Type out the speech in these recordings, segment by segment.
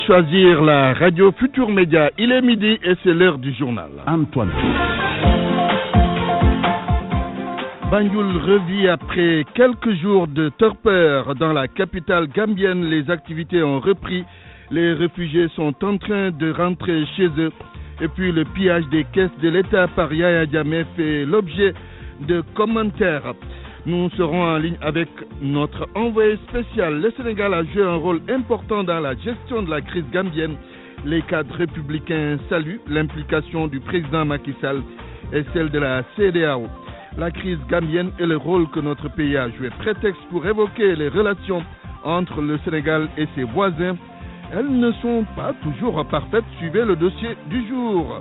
choisir la radio Futur Média. Il est midi et c'est l'heure du journal. Antoine. Banjul revit après quelques jours de torpeur. Dans la capitale gambienne, les activités ont repris. Les réfugiés sont en train de rentrer chez eux. Et puis le pillage des caisses de l'État par Yaya Jammeh fait l'objet de commentaires. Nous serons en ligne avec notre envoyé spécial. Le Sénégal a joué un rôle important dans la gestion de la crise gambienne. Les cadres républicains saluent l'implication du président Macky Sall et celle de la CEDEAO. La crise gambienne et le rôle que notre pays a joué. Prétexte pour évoquer les relations entre le Sénégal et ses voisins. Elles ne sont pas toujours parfaites. Suivez le dossier du jour.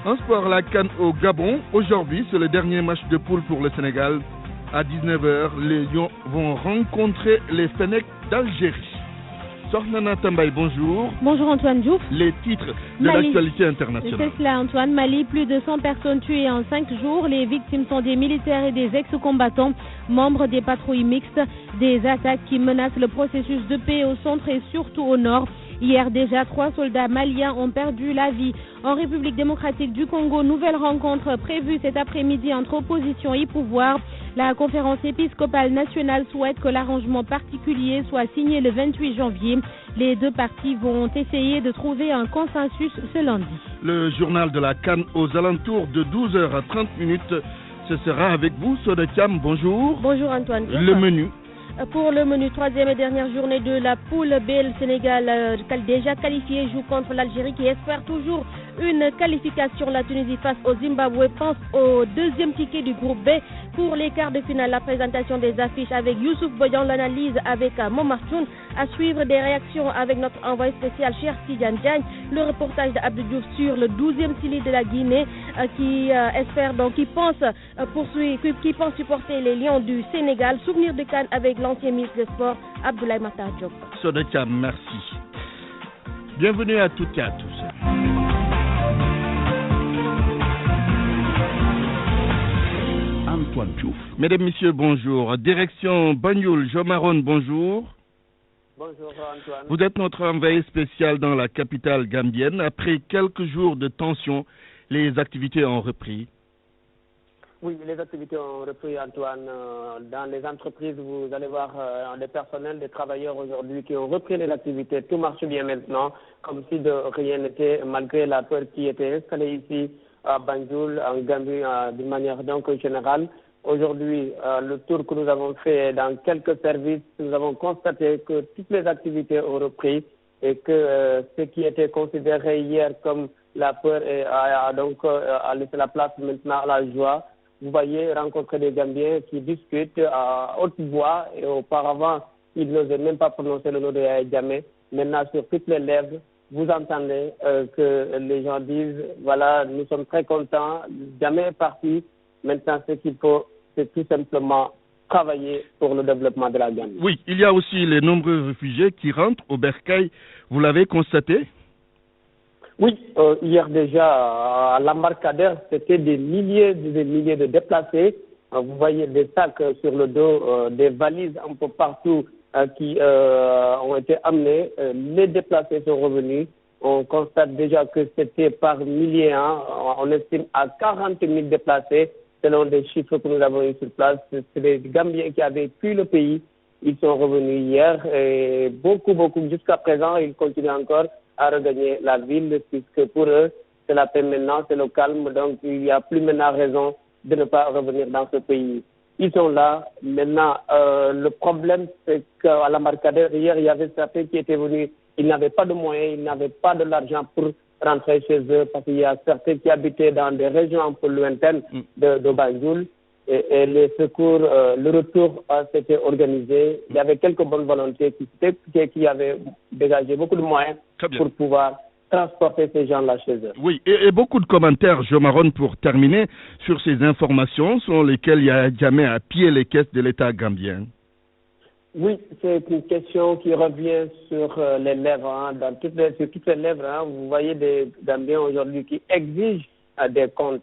En sport, la CAN au Gabon. Aujourd'hui, c'est le dernier match de poule pour le Sénégal. À 19h, les Lions vont rencontrer les Fennecs d'Algérie. Sornana Tambay, bonjour. Bonjour Antoine Diouf. Les titres de l'actualité internationale. C'est cela Antoine. Mali, plus de 100 personnes tuées en 5 jours. Les victimes sont des militaires et des ex-combattants, membres des patrouilles mixtes. Des attaques qui menacent le processus de paix au centre et surtout au nord. Hier déjà, 3 soldats maliens ont perdu la vie. En République démocratique du Congo, nouvelle rencontre prévue cet après-midi entre opposition et pouvoir. La conférence épiscopale nationale souhaite que l'arrangement particulier soit signé le 28 janvier. Les deux parties vont essayer de trouver un consensus ce lundi. Le journal de la CAN aux alentours de 12h30. Ce sera avec vous, Sodetiam. Bonjour. Bonjour Antoine. Le menu. Pour le menu, troisième et dernière journée de la poule B, le Sénégal déjà qualifié joue contre l'Algérie qui espère toujours une qualification. La Tunisie face au Zimbabwe pense au deuxième ticket du groupe B. Pour les quarts de finale, la présentation des affiches avec Youssouf Boyan, l'analyse avec Momar Tchoun, à suivre des réactions avec notre envoyé spécial Cheikh Tidiane Diagne, le reportage d'Abdou Diouf sur le 12e Sili de la Guinée qui pense supporter les Lions du Sénégal. Souvenir de Cannes avec l'ancien ministre des Sports Abdoulaye Makhtar Diop. Sodeka, merci. Bienvenue à toutes et à tous. Antoine Diouf. Mesdames, Messieurs, bonjour. Direction Banjul, Jomaron, bonjour. Bonjour Antoine. Vous êtes notre envoyé spécial dans la capitale gambienne. Après quelques jours de tension, les activités ont repris. Oui, les activités ont repris, Antoine. Dans les entreprises, vous allez voir des personnels, des travailleurs aujourd'hui qui ont repris les activités. Tout marche bien maintenant, comme si de rien n'était, malgré la peur qui était installée ici à Banjul, en Gambie, d'une manière donc générale. Aujourd'hui, le tour que nous avons fait dans quelques services, nous avons constaté que toutes les activités ont repris et que ce qui était considéré hier comme la peur a laissé la place maintenant à la joie. Vous voyez rencontrer des Gambiens qui discutent à haute voix et auparavant, ils n'osaient même pas prononcer le nom de Yaya Jammeh. Maintenant, sur toutes les lèvres, vous entendez que les gens disent, voilà, nous sommes très contents, Jammeh est parti. Maintenant, ce qu'il faut, c'est tout simplement travailler pour le développement de la Gambie. Oui, il y a aussi les nombreux réfugiés qui rentrent au Bercail. Vous l'avez constaté? Oui, hier déjà, à l'embarcadère, c'était des milliers de déplacés. Vous voyez des sacs sur le dos, des valises un peu partout qui ont été amenées. Les déplacés sont revenus. On constate déjà que c'était par milliers. On estime à 40 000 déplacés, selon des chiffres que nous avons eu sur place. C'est des Gambiens qui avaient fui le pays. Ils sont revenus hier et beaucoup, jusqu'à présent, ils continuent encore à regagner la ville, puisque pour eux, c'est la paix maintenant, c'est le calme, donc il n'y a plus maintenant raison de ne pas revenir dans ce pays. Ils sont là. Maintenant, le problème, c'est qu'à l'embarcadère, hier, il y avait certains qui étaient venus, ils n'avaient pas de moyens, ils n'avaient pas de l'argent pour rentrer chez eux, parce qu'il y a certains qui habitaient dans des régions un peu lointaines de Banjul. Et les secours, le retour s'était organisé. Il y avait quelques bonnes volontés qui avaient dégagé beaucoup de moyens pour pouvoir transporter ces gens-là chez eux. Oui, et beaucoup de commentaires, Jomaron, pour terminer, sur ces informations selon lesquelles Yaya Jammeh a pillé les caisses de l'État gambien. Oui, c'est une question qui revient sur les lèvres, sur toutes les lèvres. Vous voyez des Gambiens aujourd'hui qui exigent des comptes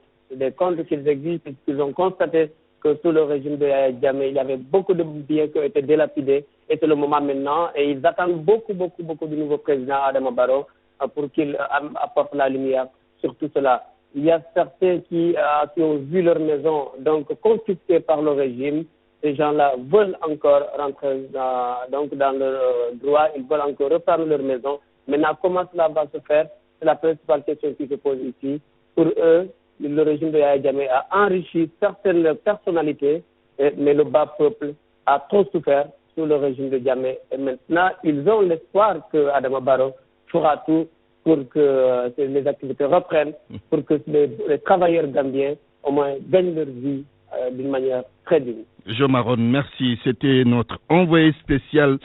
qu'ils exigent puisqu'ils ont constaté que sous le régime de Yaya Jammeh, il y avait beaucoup de biens qui ont été dilapidés et c'est le moment maintenant. Et ils attendent beaucoup du nouveau président Adama Barrow pour qu'il apporte la lumière sur tout cela. Il y a certains qui ont vu leur maison donc confisquée par le régime. Ces gens-là veulent encore rentrer dans leur droit, ils veulent encore reprendre leur maison. Maintenant, comment cela va se faire? C'est la principale question qui se pose ici. Pour eux, le régime de Yahya Jammeh a enrichi certaines personnalités, mais le bas peuple a trop souffert sous le régime de Jammeh. Et maintenant, ils ont l'espoir que Adama Barrow fera tout pour que les activités reprennent, pour que les travailleurs gambiens au moins gagnent leur vie d'une manière très digne. Jo Maron, merci. C'était notre envoyé spécial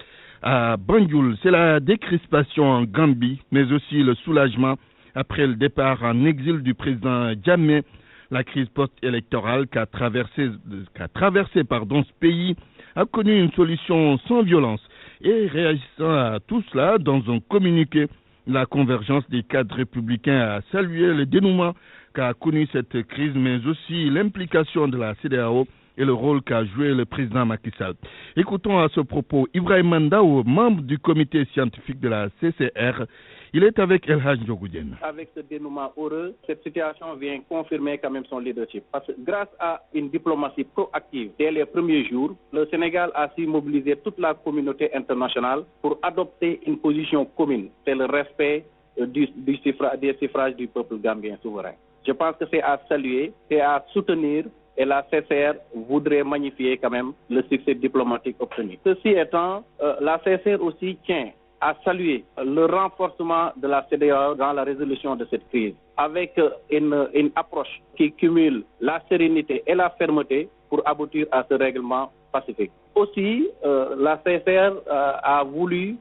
à Banjul. C'est la décrispation en Gambie, mais aussi le soulagement après le départ en exil du président Jammeh. La crise post-électorale qu'a traversé ce pays a connu une solution sans violence. Et réagissant à tout cela, dans un communiqué, la convergence des cadres républicains a salué le dénouement qu'a connu cette crise, mais aussi l'implication de la CEDEAO et le rôle qu'a joué le président Macky Sall. Écoutons à ce propos Ibrahim Mandao, membre du comité scientifique de la CCR. Il est avec El Hadj Ndiogoudjen. Avec ce dénouement heureux, cette situation vient confirmer quand même son leadership. Parce que grâce à une diplomatie proactive dès les premiers jours, le Sénégal a su mobiliser toute la communauté internationale pour adopter une position commune. C'est le respect des suffrages du peuple gambien souverain. Je pense que c'est à saluer, c'est à soutenir. Et la CCR voudrait magnifier quand même le succès diplomatique obtenu. Ceci étant, la CCR aussi tient à saluer le renforcement de la CEDEAO dans la résolution de cette crise, avec une approche qui cumule la sérénité et la fermeté pour aboutir à ce règlement pacifique. Aussi, la CCR a voulu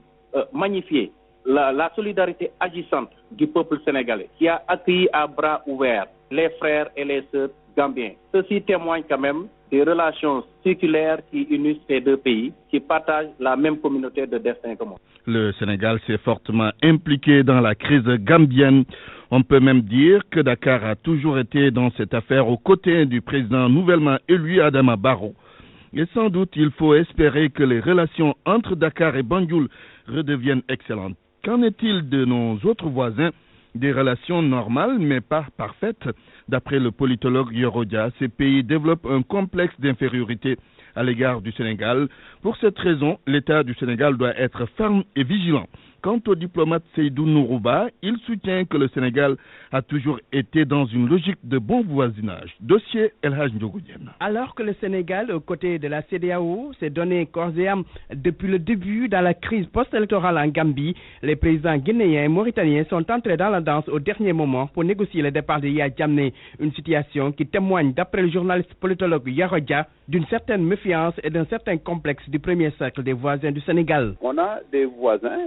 magnifier la solidarité agissante du peuple sénégalais, qui a accueilli à bras ouverts les frères et les sœurs gambiens. Ceci témoigne quand même des relations circulaires qui unissent ces deux pays, qui partagent la même communauté de destin commun. Le Sénégal s'est fortement impliqué dans la crise gambienne. On peut même dire que Dakar a toujours été dans cette affaire aux côtés du président nouvellement élu Adama Barrow. Et sans doute, il faut espérer que les relations entre Dakar et Banjul redeviennent excellentes. Qu'en est-il de nos autres voisins? Des relations normales, mais pas parfaites. D'après le politologue Yoro Dia, ces pays développent un complexe d'infériorité à l'égard du Sénégal. Pour cette raison, l'État du Sénégal doit être ferme et vigilant. Quant au diplomate Seydou Nourouba, il soutient que le Sénégal a toujours été dans une logique de bon voisinage. Dossier El Hadj Ndiogoudjen. Alors que le Sénégal, aux côtés de la CEDEAO, s'est donné corps et âme depuis le début dans la crise post-électorale en Gambie, les présidents guinéens et mauritaniens sont entrés dans la danse au dernier moment pour négocier le départ de Yahya Jammeh. Une situation qui témoigne, d'après le journaliste politologue Yoro Dia, d'une certaine méfiance et d'un certain complexe du premier cercle des voisins du Sénégal. On a des voisins,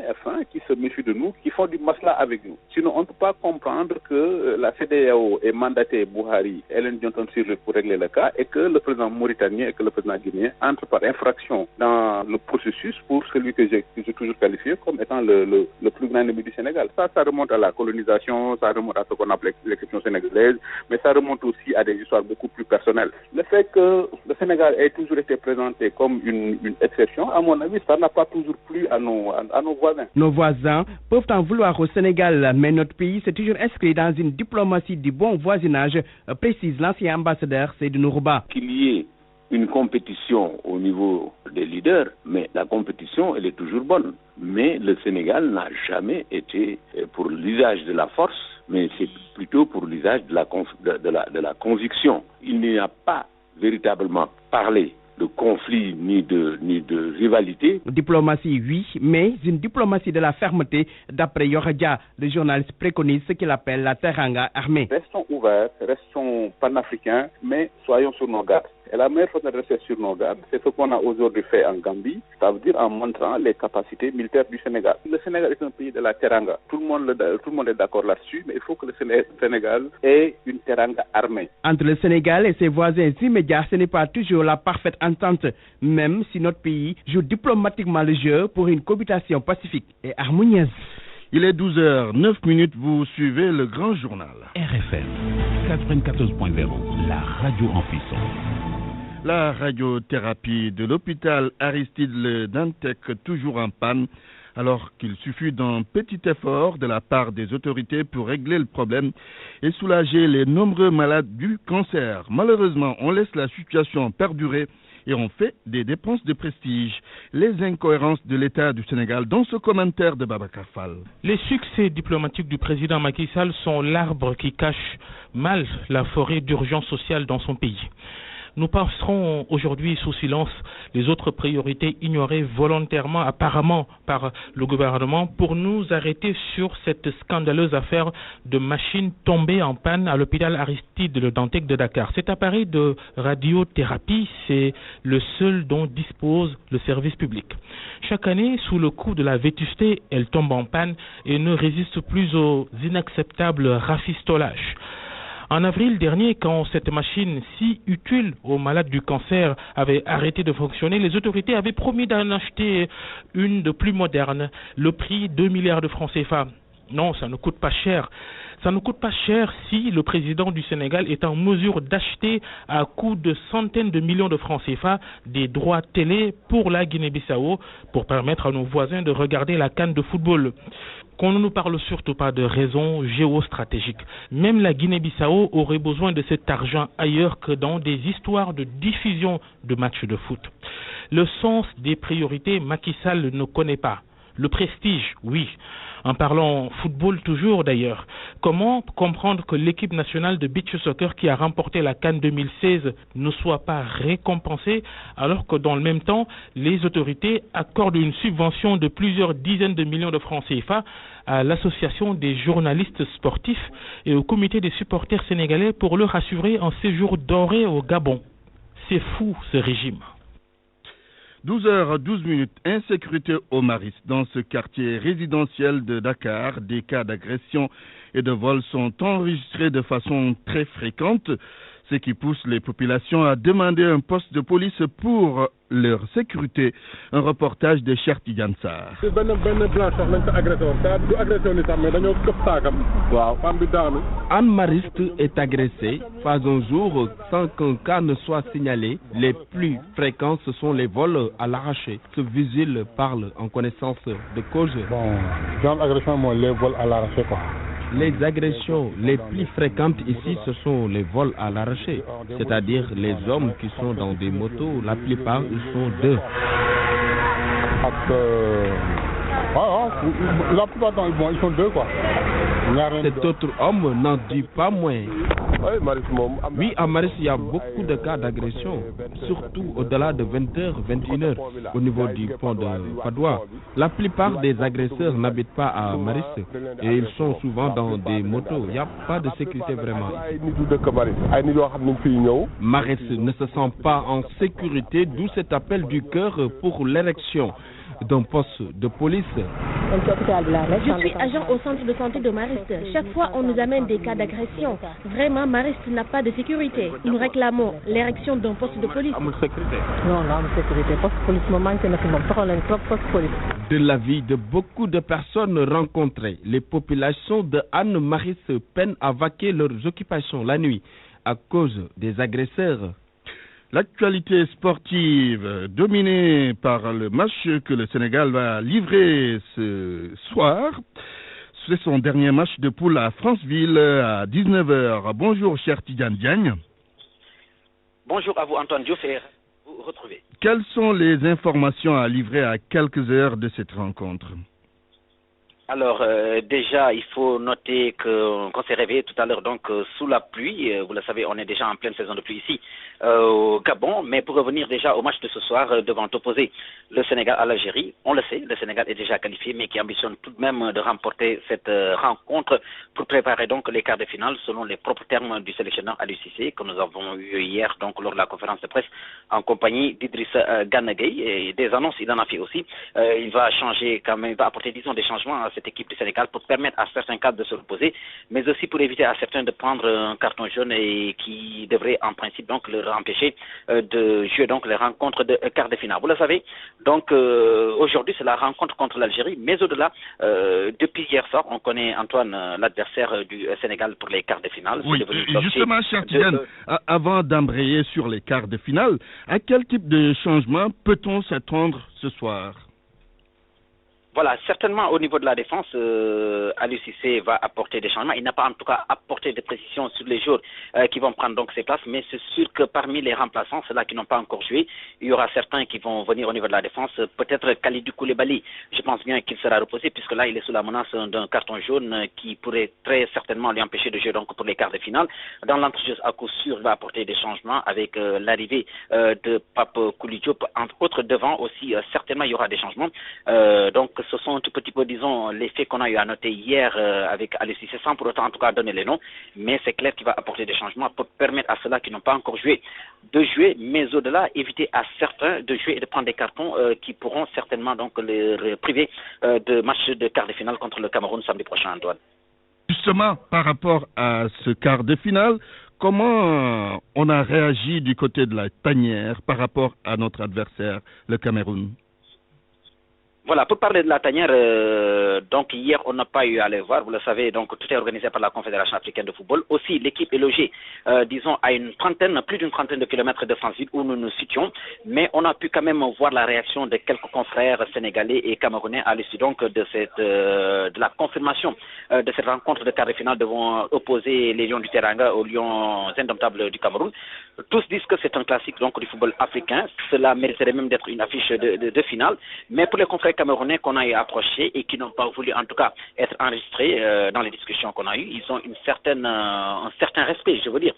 qui se méfient de nous, qui font du masla avec nous. Sinon, on ne peut pas comprendre que la CEDEAO ait mandaté Buhari et Ellen Johnson Sirleaf pour régler le cas et que le président mauritanien et que le président guinéen entrent par infraction dans le processus pour celui que j'ai toujours qualifié comme étant le plus grand ennemi du Sénégal. Ça remonte à la colonisation, ça remonte à ce qu'on appelle les questions sénégalaises, mais ça remonte aussi à des histoires beaucoup plus personnelles. Le fait que le Sénégal ait toujours été présenté comme une exception, à mon avis, ça n'a pas toujours plu à nos voisins. Nos voisins peuvent en vouloir au Sénégal, mais notre pays s'est toujours inscrit dans une diplomatie du bon voisinage, précise l'ancien ambassadeur Seydou Nourouba. Qu'il y ait une compétition au niveau des leaders, mais la compétition, elle est toujours bonne. Mais le Sénégal n'a jamais été pour l'usage de la force, mais c'est plutôt pour l'usage de la conviction. Il n'y a pas véritablement parlé de conflit ni de rivalité. Diplomatie, oui, mais une diplomatie de la fermeté, d'après Yoro Dia, le journaliste préconise ce qu'il appelle la teranga armée. Restons ouverts, restons panafricains, mais soyons sur nos gardes. Et la meilleure façon de rester sur nos gardes, c'est ce qu'on a aujourd'hui fait en Gambie, ça veut dire en montrant les capacités militaires du Sénégal. Le Sénégal est un pays de la teranga. Tout le monde est d'accord là-dessus, mais il faut que le Sénégal ait une teranga armée. Entre le Sénégal et ses voisins immédiats, ce n'est pas toujours la parfaite entente, même si notre pays joue diplomatiquement le jeu pour une cohabitation pacifique et harmonieuse. Il est 12h09, vous suivez le grand journal. RFM 94.0, la radio en puissance. La radiothérapie de l'hôpital Aristide Le Dantec toujours en panne, alors qu'il suffit d'un petit effort de la part des autorités pour régler le problème et soulager les nombreux malades du cancer. Malheureusement, on laisse la situation perdurer et on fait des dépenses de prestige. Les incohérences de l'État du Sénégal dans ce commentaire de Babacar Fall. Les succès diplomatiques du président Macky Sall sont l'arbre qui cache mal la forêt d'urgence sociale dans son pays. Nous passerons aujourd'hui sous silence les autres priorités ignorées volontairement apparemment par le gouvernement pour nous arrêter sur cette scandaleuse affaire de machine tombée en panne à l'hôpital Aristide Le Dantec de Dakar. Cet appareil de radiothérapie, c'est le seul dont dispose le service public. Chaque année, sous le coup de la vétusté, elle tombe en panne et ne résiste plus aux inacceptables rafistolages. En avril dernier, quand cette machine si utile aux malades du cancer avait arrêté de fonctionner, les autorités avaient promis d'en acheter une de plus moderne, le prix 2 milliards de francs CFA. Non, ça ne coûte pas cher. Ça ne coûte pas cher si le président du Sénégal est en mesure d'acheter à coût de centaines de millions de francs CFA des droits télé pour la Guinée-Bissau pour permettre à nos voisins de regarder la CAN de football. Qu'on ne nous parle surtout pas de raisons géostratégiques. Même la Guinée-Bissau aurait besoin de cet argent ailleurs que dans des histoires de diffusion de matchs de foot. Le sens des priorités, Macky Sall ne connaît pas. Le prestige, oui. En parlant football toujours d'ailleurs, comment comprendre que l'équipe nationale de beach soccer qui a remporté la CAN 2016 ne soit pas récompensée alors que dans le même temps, les autorités accordent une subvention de plusieurs dizaines de millions de francs CFA à l'association des journalistes sportifs et au comité des supporters sénégalais pour leur assurer un séjour doré au Gabon. C'est fou ce régime. 12h12, insécurité au Maris. Dans ce quartier résidentiel de Dakar, des cas d'agression et de vol sont enregistrés de façon très fréquente, ce qui pousse les populations à demander un poste de police pour leur sécurité. Un reportage de Cheikh Tidiane Sarr. Anne Mariste est agressée, pas un jour sans qu'un cas ne soit signalé. Les plus fréquents, ce sont les vols à l'arraché. Ce vigile parle en connaissance de cause. Les vols à l'arraché quoi. Les agressions les plus fréquentes ici, ce sont les vols à l'arraché, c'est-à-dire les hommes qui sont dans des motos, la plupart ils sont deux. La plupart ils sont deux quoi. Cet autre homme n'en dit pas moins. Oui, à Maris, il y a beaucoup de cas d'agression, surtout au-delà de 20h, 21h, au niveau du pont de Padoua. La plupart des agresseurs n'habitent pas à Maris et ils sont souvent dans des motos. Il n'y a pas de sécurité vraiment. Maris ne se sent pas en sécurité, d'où cet appel du cœur pour l'érection d'un poste de police. Je suis agent au centre de santé de Mariste. Chaque fois, on nous amène des cas d'agression. Vraiment, Mariste n'a pas de sécurité. Nous réclamons l'érection d'un poste de police. De l'avis de beaucoup de personnes rencontrées, les populations de Anne-Mariste peinent à vaquer leurs occupations la nuit à cause des agresseurs. L'actualité sportive dominée par le match que le Sénégal va livrer ce soir. C'est son dernier match de poule à Franceville à 19h. Bonjour, cher Tidiane Diagne. Bonjour à vous, Antoine Diouf, et vous retrouvez. Quelles sont les informations à livrer à quelques heures de cette rencontre? Alors, déjà, il faut noter qu'on s'est réveillé tout à l'heure donc sous la pluie. Vous le savez, on est déjà en pleine saison de pluie ici au Gabon. Mais pour revenir déjà au match de ce soir, devant opposer le Sénégal à l'Algérie, on le sait, le Sénégal est déjà qualifié, mais qui ambitionne tout de même de remporter cette rencontre pour préparer donc les quarts de finale selon les propres termes du sélectionneur Aliou Cissé que nous avons eu hier donc lors de la conférence de presse en compagnie d'Idrissa Gana Gueye. Et des annonces, il en a fait aussi. Il va changer quand même, il va apporter disons des changements à cette cette équipe du Sénégal pour permettre à certains cadres de se reposer, mais aussi pour éviter à certains de prendre un carton jaune et qui devrait en principe donc leur empêcher de jouer donc les rencontres de quart de finale. Vous le savez, donc aujourd'hui c'est la rencontre contre l'Algérie, mais au-delà, depuis hier soir, on connaît Antoine, l'adversaire du Sénégal pour les quarts de finale. Oui, justement, cher Tidiane, avant d'embrayer sur les quarts de finale, à quel type de changement peut-on s'attendre ce soir? Voilà, certainement au niveau de la défense, Aliou Cissé va apporter des changements. Il n'a pas en tout cas apporté de précision sur les jours qui vont prendre donc ses places, mais c'est sûr que parmi les remplaçants, ceux-là qui n'ont pas encore joué, il y aura certains qui vont venir au niveau de la défense. Peut-être Kalidou Koulibaly, je pense bien qu'il sera reposé puisque là il est sous la menace d'un carton jaune qui pourrait très certainement lui empêcher de jouer donc pour les quarts de finale. Dans l'entrejeu, à coup sûr, il va apporter des changements avec l'arrivée de Pape Kouli Diop, entre autres devant aussi. Certainement il y aura des changements. Donc ce sont un tout petit peu, disons, les faits qu'on a eu à noter hier avec Aliou Cissé, sans pour autant en tout cas donner les noms, mais c'est clair qu'il va apporter des changements pour permettre à ceux-là qui n'ont pas encore joué de jouer, mais au-delà, éviter à certains de jouer et de prendre des cartons qui pourront certainement donc les priver de matchs de quart de finale contre le Cameroun samedi prochain, Antoine. Justement, par rapport à ce quart de finale, comment on a réagi du côté de la tanière par rapport à notre adversaire, le Cameroun? Voilà, pour parler de la tanière, donc hier on n'a pas eu à les voir, vous le savez, donc tout est organisé par la Confédération africaine de football. Aussi, l'équipe est logée, disons, à plus d'une trentaine de kilomètres de Franceville où nous nous situons, mais on a pu quand même voir la réaction de quelques confrères sénégalais et camerounais à l'issue donc de la confirmation de cette rencontre de quart de finale devant opposer les Lions du Teranga aux Lions indomptables du Cameroun. Tous disent que c'est un classique donc du football africain, cela mériterait même d'être une affiche de finale, mais pour les confrères camerounais qu'on a approchés et qui n'ont pas voulu en tout cas être enregistrés dans les discussions qu'on a eues, ils ont un certain respect, je veux dire,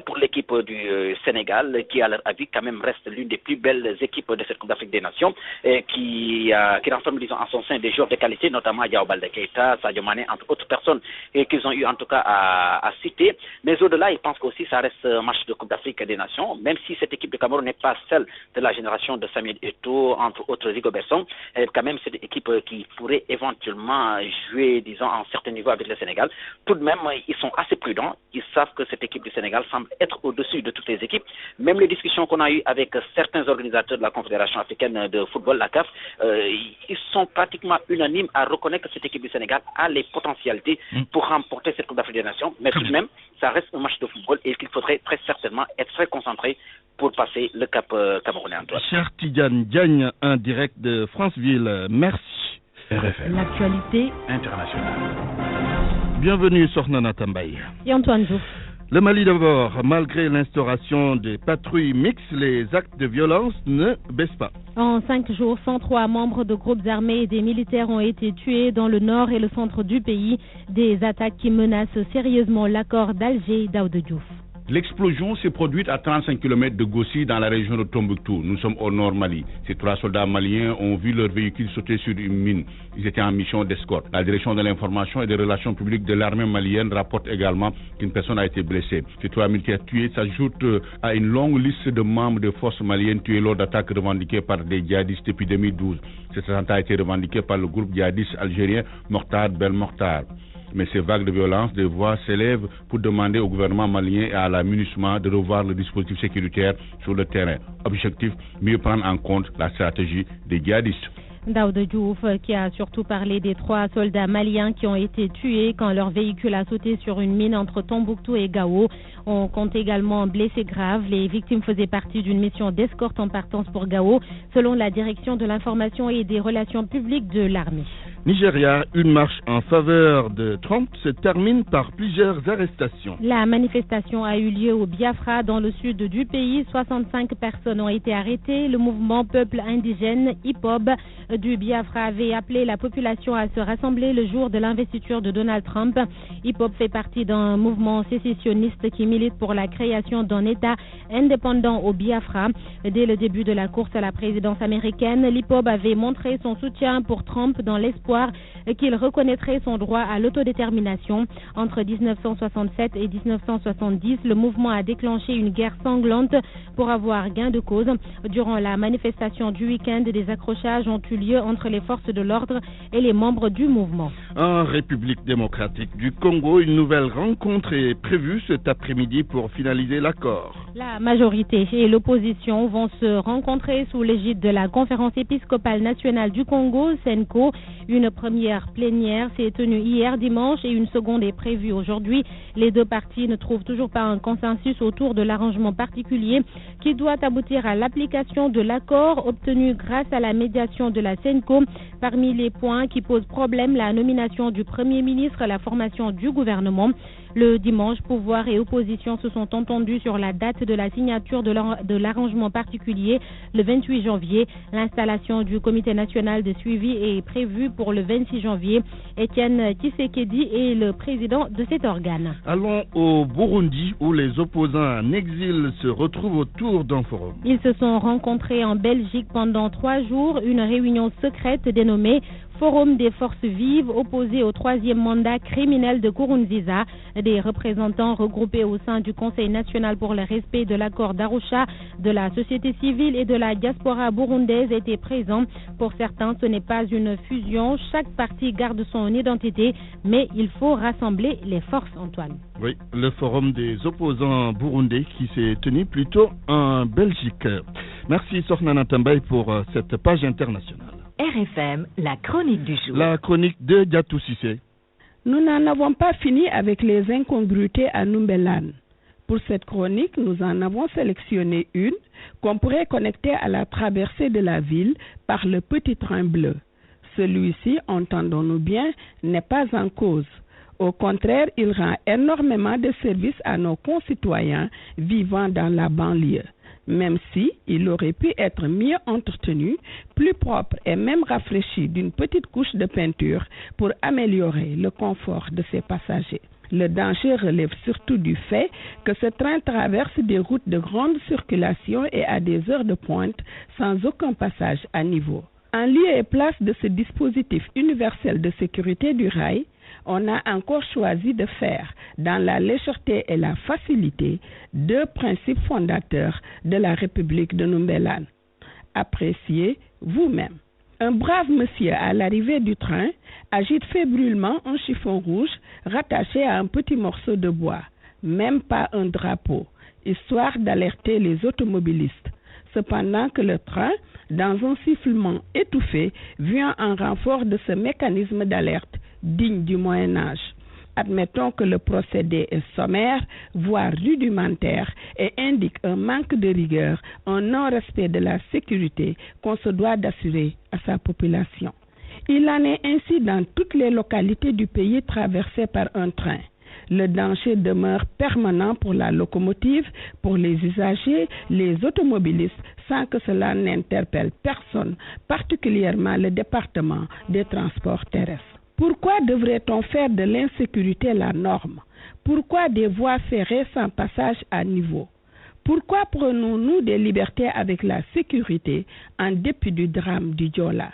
pour l'équipe du Sénégal qui à leur avis quand même reste l'une des plus belles équipes de cette Coupe d'Afrique des Nations et qui renferme disons en son sein des joueurs de qualité, notamment Diao Baldé Keita, Sadio Mané, entre autres personnes et qu'ils ont eu en tout cas à citer. Mais au-delà, ils pensent qu'aussi ça reste un match de Coupe d'Afrique des Nations, même si cette équipe de Cameroun n'est pas celle de la génération de Samuel Eto'o, entre autres Rigobert-Song, quand même c'est une équipe qui pourrait éventuellement jouer, disons, à un certain niveau avec le Sénégal. Tout de même, ils sont assez prudents. Ils savent que cette équipe du Sénégal semble être au-dessus de toutes les équipes. Même les discussions qu'on a eues avec certains organisateurs de la Confédération africaine de football, la CAF, ils sont pratiquement unanimes à reconnaître que cette équipe du Sénégal a les potentialités pour remporter cette Coupe d'Afrique des Nations. Mais tout de même, ça reste un match de football et qu'il faudrait très certainement être très concentré pour passer le cap camerounais, Antoine. Cher Tidiane Diagne, un direct de Franceville, merci. RFM. L'actualité internationale. Bienvenue sur Nana Tambaye. Et Antoine Diouf. Le Mali d'abord, malgré l'instauration des patrouilles mixtes, les actes de violence ne baissent pas. En 5 jours, 103 membres de groupes armés et des militaires ont été tués dans le nord et le centre du pays. Des attaques qui menacent sérieusement l'accord d'Alger, Daouda Diouf. L'explosion s'est produite à 35 km de Gossi dans la région de Tombouctou. Nous sommes au nord Mali. Ces 3 soldats maliens ont vu leur véhicule sauter sur une mine. Ils étaient en mission d'escorte. La direction de l'information et des relations publiques de l'armée malienne rapporte également qu'une personne a été blessée. Ces 3 militaires tués s'ajoutent à une longue liste de membres des forces maliennes tués lors d'attaques revendiquées par des djihadistes depuis 2012. Cet attentat a été revendiqué par le groupe djihadiste algérien Mortad Bel Mortar. Mais ces vagues de violence, des voix s'élèvent pour demander au gouvernement malien et à la MINUSMA de revoir le dispositif sécuritaire sur le terrain. Objectif, mieux prendre en compte la stratégie des djihadistes. Daouda Diouf qui a surtout parlé des 3 soldats maliens qui ont été tués quand leur véhicule a sauté sur une mine entre Tombouctou et Gao. On compte également blessés graves. Les victimes faisaient partie d'une mission d'escorte en partance pour Gao, selon la direction de l'information et des relations publiques de l'armée. Nigeria, une marche en faveur de Trump se termine par plusieurs arrestations. La manifestation a eu lieu au Biafra, dans le sud du pays. 65 personnes ont été arrêtées. Le mouvement Peuple indigène IPOB du Biafra avait appelé la population à se rassembler le jour de l'investiture de Donald Trump. IPOB fait partie d'un mouvement sécessionniste qui milite pour la création d'un État indépendant au Biafra. Dès le début de la course à la présidence américaine, l'IPOB avait montré son soutien pour Trump dans l'espoir qu'il reconnaîtrait son droit à l'autodétermination. Entre 1967 et 1970, le mouvement a déclenché une guerre sanglante pour avoir gain de cause. Durant la manifestation du week-end, des accrochages ont eu lieu entre les forces de l'ordre et les membres du mouvement. En République démocratique du Congo, une nouvelle rencontre est prévue cet après-midi pour finaliser l'accord. La majorité et l'opposition vont se rencontrer sous l'égide de la Conférence épiscopale nationale du Congo, CENCO. Une première plénière s'est tenue hier dimanche et une seconde est prévue aujourd'hui. Les deux parties ne trouvent toujours pas un consensus autour de l'arrangement particulier qui doit aboutir à l'application de l'accord obtenu grâce à la médiation de la CENCO. Parmi les points qui posent problème, la nomination du Premier ministre, la formation du gouvernement. Le dimanche, pouvoir et opposition se sont entendus sur la date de la signature de l'arrangement particulier, le 28 janvier. L'installation du comité national de suivi est prévue pour le 26 janvier. Étienne Tshisekedi est le président de cet organe. Allons au Burundi où les opposants en exil se retrouvent autour d'un forum. Ils se sont rencontrés en Belgique pendant 3 jours, une réunion secrète dénommée Forum des forces vives opposées au 3e mandat criminel de Nkurunziza. Des représentants regroupés au sein du Conseil national pour le respect de l'accord d'Arusha, de la société civile et de la diaspora burundaise étaient présents. Pour certains, ce n'est pas une fusion. Chaque parti garde son identité, mais il faut rassembler les forces, Antoine. Oui, le forum des opposants burundais qui s'est tenu plus tôt en Belgique. Merci Sornana Tambay pour cette page internationale. RFM, la chronique du jour. La chronique de Diatou Cissé. Nous n'en avons pas fini avec les incongruités à Numbelan. Pour cette chronique, nous en avons sélectionné une qu'on pourrait connecter à la traversée de la ville par le petit train bleu. Celui-ci, entendons-nous bien, n'est pas en cause. Au contraire, il rend énormément de services à nos concitoyens vivant dans la banlieue. Même si il aurait pu être mieux entretenu, plus propre et même rafraîchi d'une petite couche de peinture pour améliorer le confort de ses passagers. Le danger relève surtout du fait que ce train traverse des routes de grande circulation et à des heures de pointe sans aucun passage à niveau. En lieu et place de ce dispositif universel de sécurité du rail, on a encore choisi de faire, dans la légèreté et la facilité, 2 principes fondateurs de la République de Numbelan. Appréciez vous-même. Un brave monsieur à l'arrivée du train agite fébrilement un chiffon rouge rattaché à un petit morceau de bois, même pas un drapeau, histoire d'alerter les automobilistes. Cependant que le train, dans un sifflement étouffé, vient en renfort de ce mécanisme d'alerte digne du Moyen-Âge. Admettons que le procédé est sommaire, voire rudimentaire, et indique un manque de rigueur, un non-respect de la sécurité qu'on se doit d'assurer à sa population. Il en est ainsi dans toutes les localités du pays traversées par un train. Le danger demeure permanent pour la locomotive, pour les usagers, les automobilistes, sans que cela n'interpelle personne, particulièrement le département des transports terrestres. Pourquoi devrait-on faire de l'insécurité la norme? Pourquoi des voies ferrées sans passage à niveau? Pourquoi prenons-nous des libertés avec la sécurité en dépit du drame du Diola?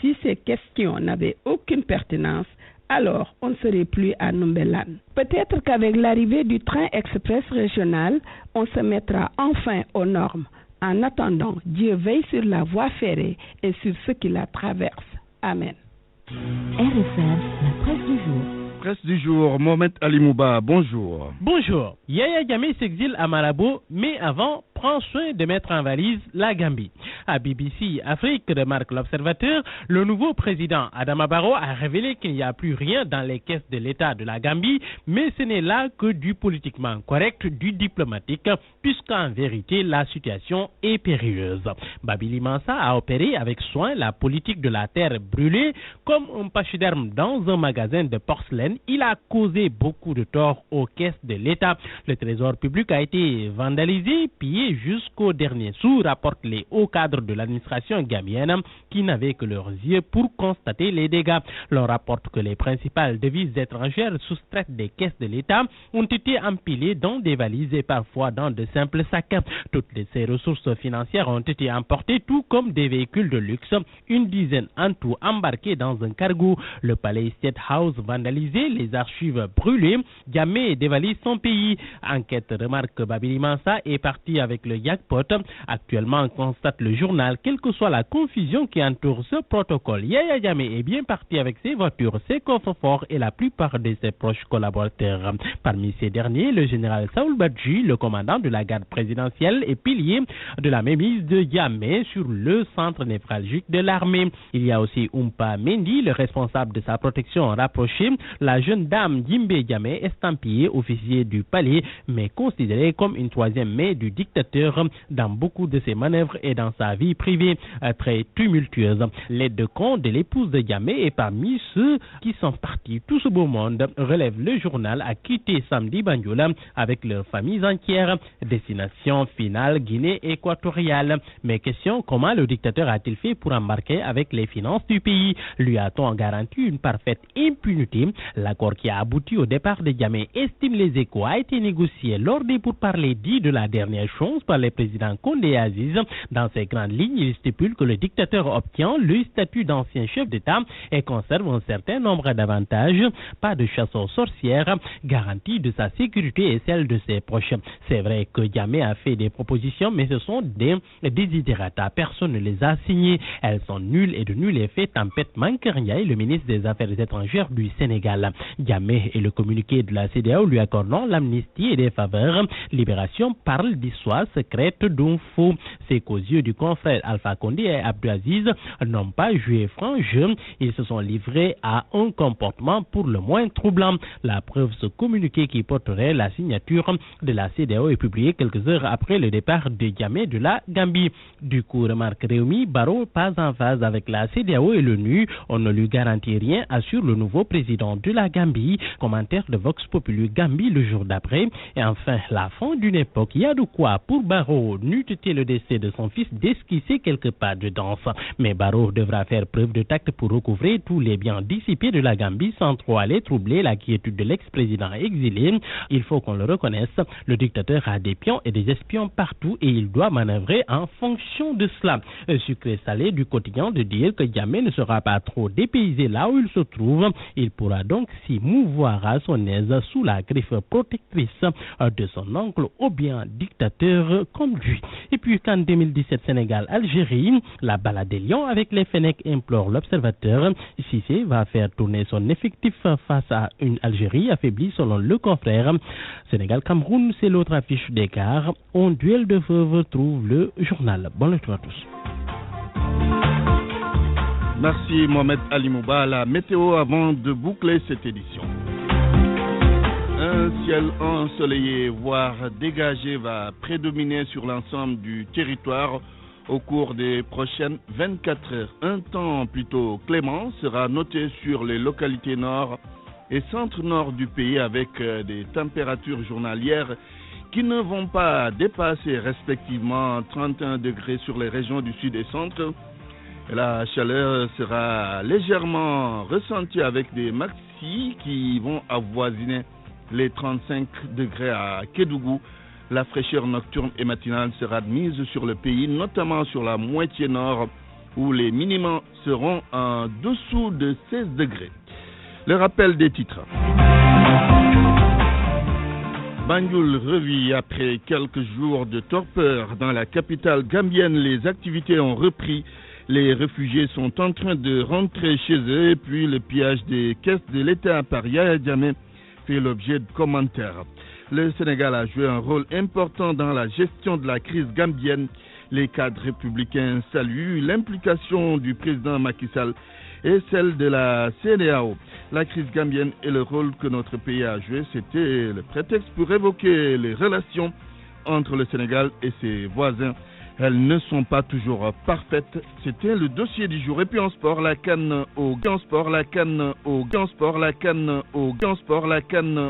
Si ces questions n'avaient aucune pertinence, alors on ne serait plus à Numbelan. Peut-être qu'avec l'arrivée du train express régional, on se mettra enfin aux normes. En attendant, Dieu veille sur la voie ferrée et sur ceux qui la traversent. Amen. RFM, la presse du jour. Presse du jour, Mohamed Ali Mouba, bonjour. Bonjour. Yaya Jammeh s'exile à Malabo, mais avant, prend soin de mettre en valise la Gambie. À BBC Afrique, remarque l'observateur, le nouveau président Adama Barrow a révélé qu'il n'y a plus rien dans les caisses de l'État de la Gambie, mais ce n'est là que du politiquement correct, du diplomatique, puisqu'en vérité, la situation est périlleuse. Babili Mansa a opéré avec soin la politique de la terre brûlée. Comme un pachyderme dans un magasin de porcelaine, il a causé beaucoup de tort aux caisses de l'État. Le trésor public a été vandalisé, pillé jusqu'au dernier sou, rapportent les hauts cadres de l'administration gambienne qui n'avaient que leurs yeux pour constater les dégâts. L'on rapporte que les principales devises étrangères soustraites des caisses de l'État ont été empilées dans des valises et parfois dans de simples sacs. Toutes ces ressources financières ont été emportées, tout comme des véhicules de luxe, une dizaine en tout embarqués dans un cargo. Le palais State House vandalisé, les archives brûlées, Jammeh dévalise son pays. Enquête remarque que Babili Mansa est parti avec avec le jackpot. Actuellement, on constate le journal, quelle que soit la confusion qui entoure ce protocole. Yaya Jammeh est bien parti avec ses voitures, ses coffres-forts et la plupart de ses proches collaborateurs. Parmi ces derniers, le général Saoul Badji, le commandant de la garde présidentielle et pilier de la mainmise de Jammeh sur le centre névralgique de l'armée. Il y a aussi Oumpa Mendy, le responsable de sa protection rapprochée, la jeune dame Jimbe Jammeh, estampillée officier du palais, mais considérée comme une troisième main du dictateur dans beaucoup de ses manœuvres et dans sa vie privée très tumultueuse. L'aide de camp de l'épouse de Jammeh est parmi ceux qui sont partis. Tout ce beau monde, relève le journal, a quitté samedi Banjul avec leurs familles entières. Destination finale Guinée équatoriale. Mais question, comment le dictateur a-t-il fait pour embarquer avec les finances du pays? Lui a-t-on garanti une parfaite impunité? L'accord qui a abouti au départ de Jammeh, estime les Échos, a été négocié lors des pourparlers dits de la dernière chance par les présidents Condé et Aziz. Dans ces grandes lignes, il stipule que le dictateur obtient le statut d'ancien chef d'État et conserve un certain nombre d'avantages. Pas de chasse aux sorcières, garantie de sa sécurité et celle de ses proches. C'est vrai que Jammeh a fait des propositions, mais ce sont des desiderata. Personne ne les a signées. Elles sont nulles et de nul effet, tempête Mankerniaï, le ministre des Affaires étrangères du Sénégal. Jammeh et le communiqué de la CEDEAO lui accordant l'amnistie et des faveurs. Libération parle d'histoire secrète d'un faux. C'est qu'aux yeux du confrère Alpha Condé et Abdou Aziz n'ont pas joué franc jeu. Ils se sont livrés à un comportement pour le moins troublant. La preuve, ce communiqué qui porterait la signature de la CEDEAO est publié quelques heures après le départ de Jammeh de la Gambie. Du coup, remarque Réumi, Barrow pas en phase avec la CEDEAO et l'ONU. On ne lui garantit rien, assure le nouveau président de la Gambie. Commentaire de Vox Populi Gambie le jour d'après. Et enfin, la fin d'une époque. Il y a de quoi pour Barrow, n'eût été le décès de son fils, d'esquisser quelques pas de danse. Mais Barrow devra faire preuve de tact pour recouvrer tous les biens dissipés de la Gambie sans trop aller troubler la quiétude de l'ex-président exilé. Il faut qu'on le reconnaisse, le dictateur a des pions et des espions partout et il doit manœuvrer en fonction de cela. Sucré salé du quotidien de dire que Jammeh ne sera pas trop dépaysé là où il se trouve. Il pourra donc s'y mouvoir à son aise sous la griffe protectrice de son oncle ou bien dictateur comme lui. Et puis qu'en 2017 Sénégal-Algérie, la balade des lions avec les Fennecs implore l'observateur. Cissé va faire tourner son effectif face à une Algérie affaiblie selon le confrère. Sénégal-Cameroun, c'est l'autre affiche d'écart. Un duel de feuves trouve le journal. Bonne lecture à tous. Merci Mohamed Ali Mouba. La météo avant de boucler cette édition. Un ciel ensoleillé, voire dégagé, va prédominer sur l'ensemble du territoire au cours des prochaines 24 heures. Un temps plutôt clément sera noté sur les localités nord et centre-nord du pays avec des températures journalières qui ne vont pas dépasser respectivement 31 degrés sur les régions du sud et centre. La chaleur sera légèrement ressentie avec des maxi qui vont avoisiner les 35 degrés à Kédougou. La fraîcheur nocturne et matinale sera mise sur le pays, notamment sur la moitié nord où les minima seront en dessous de 16 degrés. Le rappel des titres. Banjul revit après quelques jours de torpeur. Dans la capitale gambienne, les activités ont repris. Les réfugiés sont en train de rentrer chez eux. Et puis le pillage des caisses de l'État par Yaya Jammeh fait l'objet de commentaires. Le Sénégal a joué un rôle important dans la gestion de la crise gambienne. Les cadres républicains saluent l'implication du président Macky Sall et celle de la CEDEAO. La crise gambienne et le rôle que notre pays a joué, c'était le prétexte pour évoquer les relations entre le Sénégal et ses voisins. Elles ne sont pas toujours parfaites. C'était le dossier du jour. Et puis en sport, la CAN au